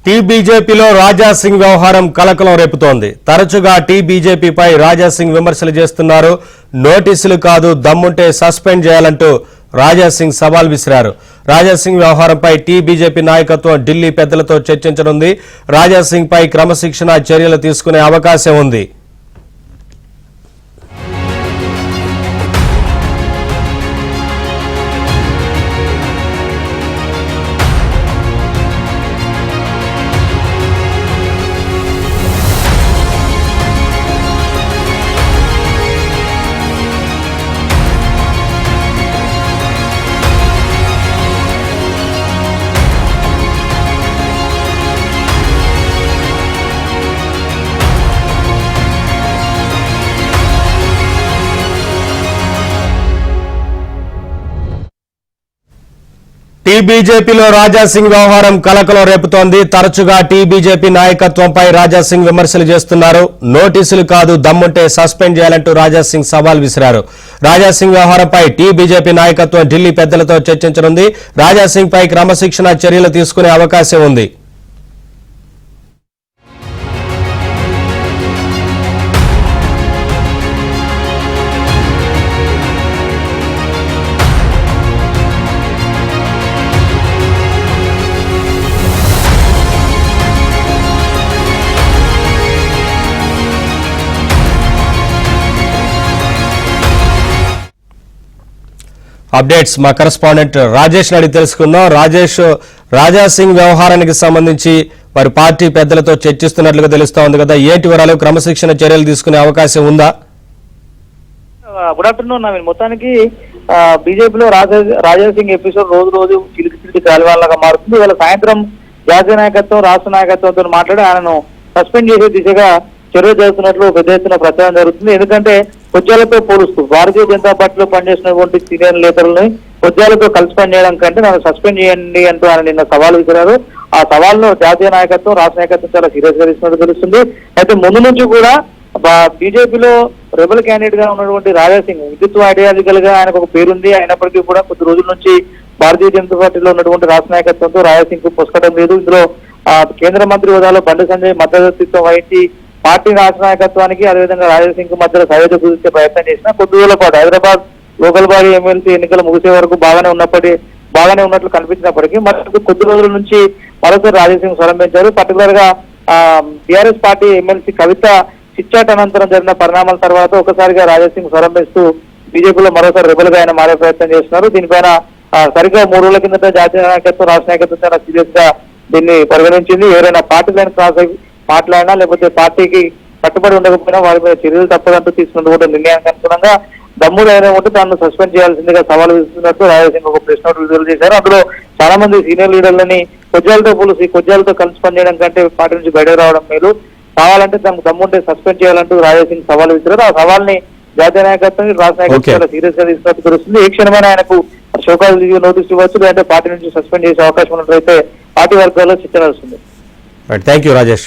టీబీజేపీలో రాజా సింగ్ వ్యవహారం కలకలం రేపుతోంది. తరచుగా టీబీజేపీపై రాజా సింగ్ విమర్శలు చేస్తున్నారు. నోటీసులు కాదు, దమ్ముంటే సస్పెండ్ చేయాలంటూ రాజా సింగ్ సవాల్ విసిరారు. రాజా సింగ్ వ్యవహారంపై టీబీజేపీ నాయకత్వం ఢిల్లీ పెద్దలతో చర్చించనుంది. రాజా సింగ్ పై క్రమశిక్షణ చర్యలు తీసుకునే అవకాశం ఉంది. టీబీజేపీలో రాజా సింగ్ వ్యవహారం కలకలం రేపుతోంది. తరచుగా టీబీజేపీ నాయకత్వంపై రాజా సింగ్ విమర్శలు చేస్తున్నారు. నోటీసులు కాదు, దమ్ముంటే సస్పెండ్ చేయాలంటూ రాజా సింగ్ సవాల్ విసిరారు. రాజా సింగ్ వ్యవహారంపై టీబీజేపీ నాయకత్వం ఢిల్లీ పెద్దలతో చర్చించనుంది. రాజా సింగ్ పై క్రమశిక్షణ చర్యలు తీసుకునే అవకాశం ఉంది. అప్డేట్స్ మా కరెస్పాండెంట్ రాజేష్ అడిగి తెలుసుకుందాం. రాజా సింగ్ వ్యవహారానికి సంబంధించి వారి పార్టీ పెద్దలతో చర్చిస్తున్నట్లుగా తెలుస్తా ఉంది కదా, ఏంటి వివరాలు? క్రమశిక్షణ చర్యలు తీసుకునే అవకాశం ఉందా? Good afternoon Naveen. మొత్తానికి బీజేపీలో రాజా సింగ్ ఎపిసోడ్ రోజు రోజు చిలికి కాలువాళ్ళగా మారుతుంది. ఇవాళ సాయంత్రం జాతీయ నాయకత్వం రాష్ట్ర నాయకత్వంతో మాట్లాడి ఆయనను సస్పెండ్ చేసే దిశగా చర్యలు జరుగుతున్నట్లు పెద్ద ఎత్తున ప్రచారం జరుగుతుంది. ఎందుకంటే కొజ్జాలతో పోలుస్తూ భారతీయ జనతా పార్టీలో పనిచేసినటువంటి సీనియర్ నేతలని కొజ్జాలతో కలిసి పనిచేయడం కంటే నన్ను సస్పెండ్ చేయండి అంటూ ఆయన నిన్న సవాల్ విసిరారు. ఆ సవాల్ను జాతీయ నాయకత్వం రాష్ట్ర నాయకత్వం చాలా సీరియస్ గా తీసుకున్నట్టు తెలుస్తుంది. అయితే ముందు నుంచి కూడా బీజేపీలో రెబల్ క్యాండిడేట్ గా ఉన్నటువంటి రాజా సింగ్ హిందుత్వ ఐడియాలజికల్ గా ఆయనకు ఒక పేరుంది. అయినప్పటికీ కూడా కొద్ది రోజుల నుంచి భారతీయ జనతా పార్టీలో ఉన్నటువంటి రాష్ట్ర నాయకత్వంతో రాజా సింగ్ కు పొసకటం లేదు. ఇందులో కేంద్ర మంత్రి హోదాలో బండి సంజయ్ మద్దతుత్వం వహించి పార్టీ రాష్ట్ర నాయకత్వానికి అదేవిధంగా రాజా సింగ్ కు మధ్యలో సయోధ్య కుదిర్చే ప్రయత్నం చేసిన కొద్ది రోజుల పాటు హైదరాబాద్ లోకల్ బాడీ ఎమ్మెల్సీ ఎన్నికలు ముగిసే వరకు బాగానే ఉన్నట్లు కనిపించినప్పటికీ మరి కొద్ది రోజుల నుంచి మరోసారి రాజా సింగ్ స్వరం పెంచారు. పర్టికులర్ గా టీఆర్ఎస్ పార్టీ ఎమ్మెల్సీ కవిత చిట్చాట్ అనంతరం జరిగిన పరిణామాల తర్వాత ఒకసారిగా రాజా సింగ్ స్వరం పెంచుతూ బీజేపీలో మరోసారి రెబల్ గా ఆయన మారే ప్రయత్నం చేస్తున్నారు. దీనిపైన సరిగ్గా 3 రోజుల కిందట జాతీయ నాయకత్వం రాష్ట్ర నాయకత్వం చాలా సీరియస్ గా దీన్ని పరిగణించింది. ఎవరైనా పార్టీ లైన్ క్రాస్ అయి మాట్లాడినా లేకపోతే పార్టీకి కట్టుబడి ఉండకపోయినా వారి మీద చర్యలు తప్పదంటూ తీసుకున్నటువంటి నిర్ణయానికి అనుగుణంగా దమ్ముడైనా ఉంటే తాను సస్పెండ్ చేయాల్సిందిగా సవాల్ విస్తున్నట్టు రాజా సింగ్ ఒక ప్రెస్ నోట్ విడుదల చేశారు. అందులో చాలా మంది సీనియర్ లీడర్లని కొజ్జాలతో కలిసి పనిచేయడం కంటే పార్టీ నుంచి బయటకు రావడం మేలు, కావాలంటే తనకు దమ్ముంటే సస్పెండ్ చేయాలంటూ రాజా సింగ్ సవాల్ విసిరారు. ఆ సవాల్ని జాతీయ నాయకత్వం రాష్ట్ర నాయకత్వం చాలా సీరియస్ గా తీసుకున్నట్టు తెలుస్తుంది. ఏ క్షణమైనా ఆయనకు షోకాజ్ నోటీస్ ఇవ్వచ్చు, లేదంటే పార్టీ నుంచి సస్పెండ్ చేసే అవకాశం ఉన్నట్లయితే పార్టీ వర్గాల్లో చర్చ నడుస్తుంది. Thank you Rajesh.